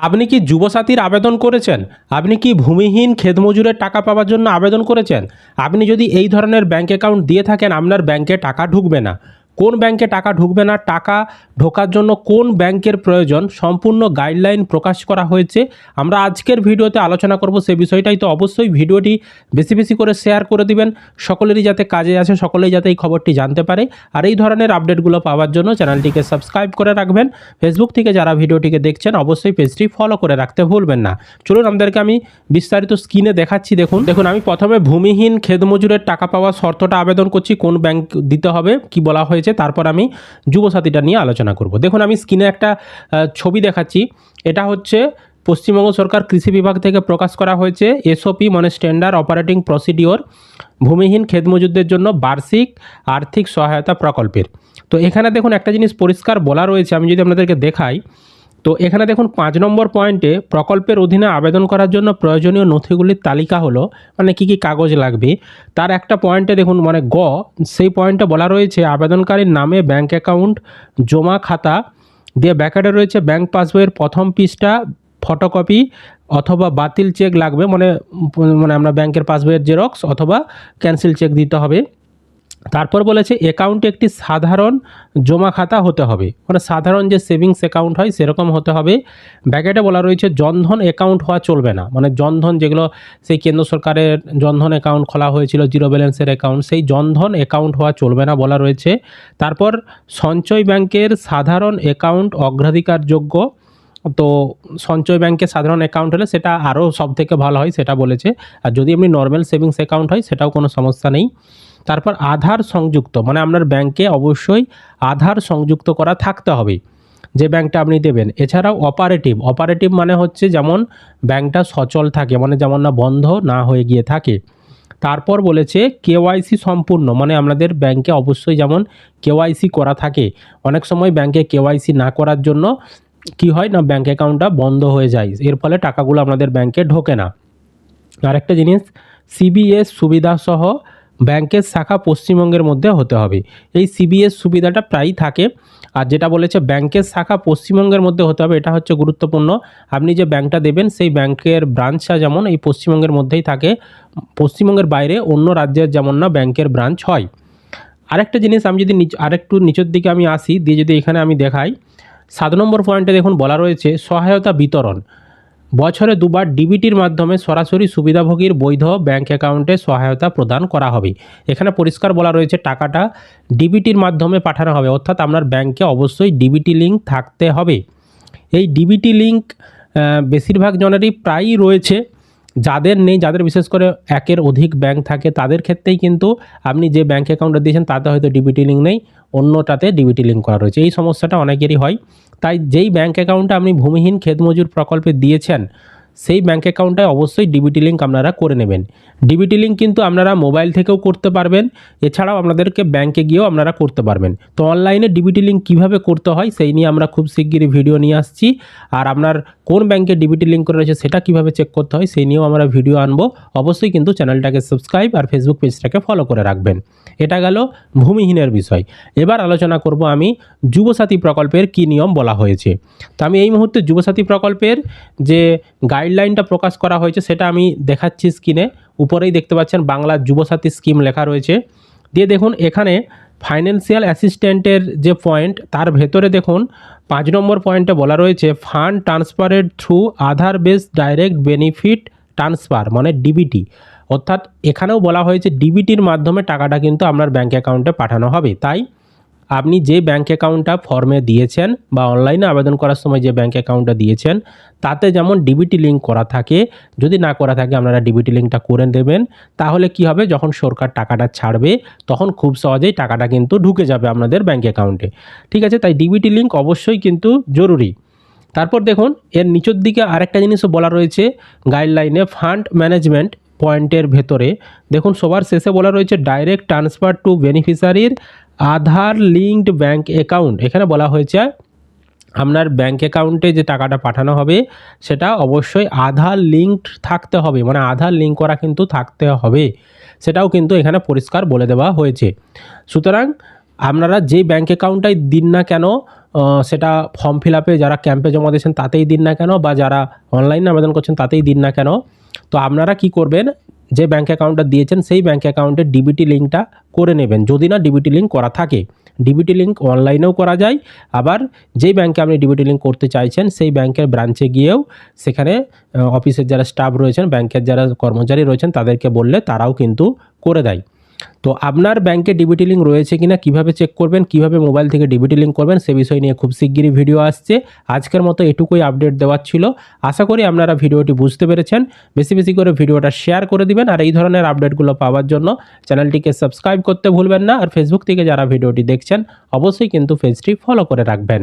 আপনি কি যুবসাথীর আবেদন করেছেন? আপনি কি ভূমিহীন ক্ষেতমজুরের টাকা পাওয়ার জন্য আবেদন করেছেন? আপনি যদি এই ধরনের ব্যাঙ্ক অ্যাকাউন্ট দিয়ে থাকেন, আপনার ব্যাঙ্কে টাকা ঢুকবে না। কোন ব্যাঙ্কে টাকা ঢুকবে না, টাকা ঢোকার জন্য কোন ব্যাঙ্কের প্রয়োজন, সম্পূর্ণ গাইডলাইন প্রকাশ করা হয়েছে। আমরা আজকের ভিডিওতে আলোচনা করব সে বিষয়টাই। তো অবশ্যই ভিডিওটি বেশি বেশি করে শেয়ার করে দিবেন, সকলেরই যাতে কাজে আসে, সকলেই যাতে এই খবরটি জানতে পারে। আর এই ধরনের আপডেটগুলো পাওয়ার জন্য চ্যানেলটিকে সাবস্ক্রাইব করে রাখবেন। ফেসবুক থেকে যারা ভিডিওটিকে দেখছেন অবশ্যই পেজটি ফলো করে রাখতে ভুলবেন না। চলুন আপনাদেরকে আমি বিস্তারিত স্ক্রিনে দেখাচ্ছি। দেখুন আমি প্রথমে ভূমিহীন ক্ষেতমজুরের টাকা পাওয়ার শর্তটা আবেদন করছি, কোন ব্যাংক দিতে হবে, কি বলা হয়েছে, তারপর আমি যুবসাথীটা নিয়ে আলোচনা করব। দেখুন আমি স্ক্রিনে একটা ছবি দেখাচ্ছি। এটা হচ্ছে পশ্চিমবঙ্গ সরকার কৃষি বিভাগ থেকে প্রকাশ করা হয়েছে এসওপি মানে স্ট্যান্ডার্ড অপারেটিং প্রসিডিওর ভূমিহীন ক্ষেতমজুরদের জন্য বার্ষিক আর্থিক সহায়তা প্রকল্পের। তো এখানে দেখুন একটা জিনিস পরিষ্কার বলা রয়েছে, আমি যদি আপনাদেরকে দেখাই। তো এখানে দেখুন 5 নম্বর পয়েন্টে প্রকল্পের অধীনে আবেদন করার জন্য প্রয়োজনীয় নথিগুলির তালিকা হলো, মানে কি কি কাগজ লাগবে। তার একটা পয়েন্টে দেখুন মানে গ, সেই পয়েন্টে বলা রয়েছে আবেদনকারীর নামে ব্যাঙ্ক অ্যাকাউন্ট, জমা খাতা দিয়ে ব্যাকেটে রয়েছে ব্যাঙ্ক পাসবইয়ের প্রথম পৃষ্ঠা ফটোকপি অথবা বাতিল চেক লাগবে, মানে মানে আমরা ব্যাংকের পাসবইয়ের জেরক্স অথবা ক্যান্সেল চেক দিতে হবে। তারপর বলেছে অ্যাকাউন্টে একটি সাধারণ জমা খাতা হতে হবে, মানে সাধারণ যে সেভিংস অ্যাকাউন্ট হয় সেরকম হতে হবে। ব্যাকেটে বলা রয়েছে জনধন অ্যাকাউন্ট হওয়া চলবে না, মানে জনধন যেগুলো সেই কেন্দ্র সরকারের জনধন অ্যাকাউন্ট খোলা হয়েছিল, জিরো ব্যালেন্সের অ্যাকাউন্ট, সেই জনধন অ্যাকাউন্ট হওয়া চলবে না বলা রয়েছে। তারপর সঞ্চয় ব্যাংকের সাধারণ অ্যাকাউন্ট অগ্রাধিকারযোগ্য। তো সঞ্চয় ব্যাংকে সাধারণ অ্যাকাউন্ট হলে সেটা আরও সব থেকে ভালো হয় সেটা বলেছে। আর যদি এমনি নর্মাল সেভিংস অ্যাকাউন্ট হয় সেটাও কোনো সমস্যা নেই। তারপর আধার সংযুক্ত, মানে আপনার ব্যাংকে অবশ্যই আধার সংযুক্ত করা থাকতে হবে যে ব্যাংকটা আপনি দেবেন। এছাড়াও অপারেটিভ মানে হচ্ছে যেমন ব্যাংকটা সচল থাকে, মানে যেমন না বন্ধ না হয়ে গিয়ে থাকে। তারপর বলেছে কেওয়াইসি সম্পূর্ণ, মানে আপনাদের ব্যাংকে অবশ্যই যেমন কেওয়াইসি করা থাকে। অনেক সময় ব্যাংকে কেওয়াইসি না করার জন্য কি হয় না, ব্যাংক অ্যাকাউন্টটা বন্ধ হয়ে যায়, এর ফলে টাকাগুলো আপনাদের ব্যাংকে ঢোকে না। আরেকটা জিনিস, সিবিএস সুবিধাসহ ব্যাংকের শাখা পশ্চিমবঙ্গের মধ্যে হতে হবে। এই সিবিএস সুবিধাটা প্রায়ই থাকে। আর যেটা বলেছে ব্যাংকের শাখা পশ্চিমবঙ্গের মধ্যে হতে হবে, এটা হচ্ছে গুরুত্বপূর্ণ। আপনি যে ব্যাংকটা দেবেন সেই ব্যাংকের ব্রাঞ্চটা যেমন এই পশ্চিমবঙ্গের মধ্যেই থাকে, পশ্চিমবঙ্গের বাইরে অন্য রাজ্যের যেমন না ব্যাংকের ব্রাঞ্চ হয়। আরেকটা জিনিস আমি যদি আরেকটু নিচের দিকে আমি আসি, দিয়ে যদি এখানে আমি দেখাই 7 নম্বর পয়েন্টে দেখুন বলা রয়েছে সহায়তা বিতরণ। বছরে দুবার ডিবিটির মাধ্যমে সরাসরি সুবিধাভোগীর বৈধ ব্যাংক অ্যাকাউন্টে সহায়তা প্রদান করা হবে। এখানে পরিষ্কার বলা রয়েছে টাকাটা ডিবিটির মাধ্যমে পাঠানো হবে, অর্থাৎ আপনার ব্যাংকে অবশ্যই ডিবিটি লিঙ্ক থাকতে হবে। এই ডিবিটি লিঙ্ক বেশিরভাগ জনেরই প্রায়ই রয়েছে, যাদের নেই, যাদের বিশেষ করে একের অধিক ব্যাংক থাকে তাদের ক্ষেত্রেই কিন্তু আপনি যে ব্যাংক অ্যাকাউন্টটা দিয়েছেন তাতে হয়তো ডিবিটি লিঙ্ক নেই, অন্যটাতে ডিবিটি লিঙ্ক করা রয়েছে। এই সমস্যাটা অনেকেরই হয়। তাই যেই ব্যাংক অ্যাকাউন্টটা আপনি ভূমিহীন ক্ষেতমজুর প্রকল্পে দিয়েছেন সেই ব্যাংক অ্যাকাউন্টটায় অবশ্যই ডিবিটি লিঙ্ক আপনারা করে নেবেন। ডিবিটি লিঙ্ক কিন্তু আপনারা মোবাইল থেকেও করতে পারবেন, এছাড়াও আপনাদেরকে ব্যাংকে গিয়েও আপনারা করতে পারবেন। তো অনলাইনে ডিবিটি লিঙ্ক কীভাবে করতে হয় সেই নিয়ে আমরা খুব শিগগিরই ভিডিও নিয়ে আসছি। আর আপনার কোন ব্যাংকে ডিবিটি লিঙ্ক করে রয়েছে সেটা কীভাবে চেক করতে হয় সেই নিয়েও আমরা ভিডিও আনবো। অবশ্যই কিন্তু চ্যানেলটাকে সাবস্ক্রাইব আর ফেসবুক পেজটাকে ফলো করে রাখবেন। এটা গেল ভূমিহীনের বিষয়। এবার আলোচনা করব আমি যুবসাথী প্রকল্পের কী নিয়ম বলা হয়েছে। তো আমি এই মুহূর্তে যুবসাথী প্রকল্পের যে গাইডলাইনটা প্রকাশ করা হয়েছে সেটা আমি দেখাচ্ছি স্ক্রিনে। উপরেই দেখতে পাচ্ছেন বাংলা যুবসাথী স্কিম লেখা রয়েছে। দিয়ে দেখুন এখানে ফাইন্যান্সিয়াল অ্যাসিস্ট্যান্টের যে পয়েন্ট তার ভেতরে দেখুন 5 নম্বর পয়েন্টে বলা রয়েছে ফান্ড ট্রান্সফারেড থ্রু আধার বেস ডাইরেক্ট বেনিফিট ট্রান্সফার মানে ডিবিটি। অর্থাৎ এখানেও বলা হয়েছে ডিবিটির মাধ্যমে টাকাটা কিন্তু আপনার ব্যাঙ্ক অ্যাকাউন্টে পাঠানো হবে। তাই আপনি যে ব্যাঙ্ক অ্যাকাউন্টটা ফর্মে দিয়েছেন বা অনলাইনে আবেদন করার সময় যে ব্যাঙ্ক অ্যাকাউন্টটা দিয়েছেন তাতে যেমন ডিবিটি লিঙ্ক করা থাকে, যদি না করা থাকে আপনারা ডিবিটি লিঙ্কটা করে দেবেন। তাহলে কি হবে, যখন সরকার টাকাটা ছাড়বে তখন খুব সহজেই টাকাটা কিন্তু ঢুকে যাবে আপনাদের ব্যাঙ্ক অ্যাকাউন্টে। ঠিক আছে, তাই ডিবিটি লিঙ্ক অবশ্যই কিন্তু জরুরি। তারপর দেখুন এর নিচের দিকে আরেকটা জিনিসও বলা রয়েছে গাইডলাইনে ফান্ড ম্যানেজমেন্ট পয়েন্টের ভেতরে দেখুন সবার শেষে বলা রয়েছে ডাইরেক্ট ট্রান্সফার টু বেনিফিশিয়ারির আধার লিঙ্কড ব্যাঙ্ক অ্যাকাউন্ট। এখানে বলা হয়েছে আপনার ব্যাঙ্ক অ্যাকাউন্টে যে টাকাটা পাঠানো হবে সেটা অবশ্যই আধার লিঙ্কড থাকতে হবে, মানে আধার লিঙ্ক করা কিন্তু থাকতে হবে, সেটাও কিন্তু এখানে পরিষ্কার বলে দেওয়া হয়েছে। সুতরাং আপনারা যে ব্যাঙ্ক অ্যাকাউন্টটাই দিন না কেন সেটা ফর্ম ফিল আপে যারা ক্যাম্পে জমা দিয়েছেন তাতেই দিন না কেন, বা যারা অনলাইনে আবেদন করছেন তাতেই দিন না কেন, তো আপনারা কি করবেন, যে ব্যাঙ্ক অ্যাকাউন্টটা দিয়েছেন সেই ব্যাঙ্ক অ্যাকাউন্টের ডিবিটি লিঙ্কটা করে নেবেন, যদি না ডিবিটি লিঙ্ক করা থাকে। ডিবিটি লিঙ্ক অনলাইনেও করা যায়, আবার যেই ব্যাঙ্কে আপনি ডিবিটি লিঙ্ক করতে চাইছেন সেই ব্যাঙ্কের ব্রাঞ্চে গিয়েও সেখানে অফিসের যারা স্টাফ রয়েছেন, ব্যাঙ্কের যারা কর্মচারী রয়েছেন তাদেরকে বললে তারাও কিন্তু করে দেয়। তো আপনার ব্যাঙ্কে ডিবিটি লিঙ্ক রয়েছে কিনা কিভাবে চেক করবেন, কিভাবে মোবাইল থেকে ডিবিটি লিঙ্ক করবেন, সে বিষয় নিয়ে খুব শিগগিরই ভিডিও আসছে। আজকের মতো এটুকুই আপডেট দেওয়ার ছিল। আশা করি আপনারা ভিডিওটি বুঝতে পেরেছেন। বেশি বেশি করে ভিডিওটা শেয়ার করে দিবেন, আর এই ধরনের আপডেটগুলো পাওয়ার জন্য চ্যানেলটিকে সাবস্ক্রাইব করতে ভুলবেন না। আর ফেসবুক থেকে যারা ভিডিওটি দেখছেন অবশ্যই কিন্তু পেজটি ফলো করে রাখবেন।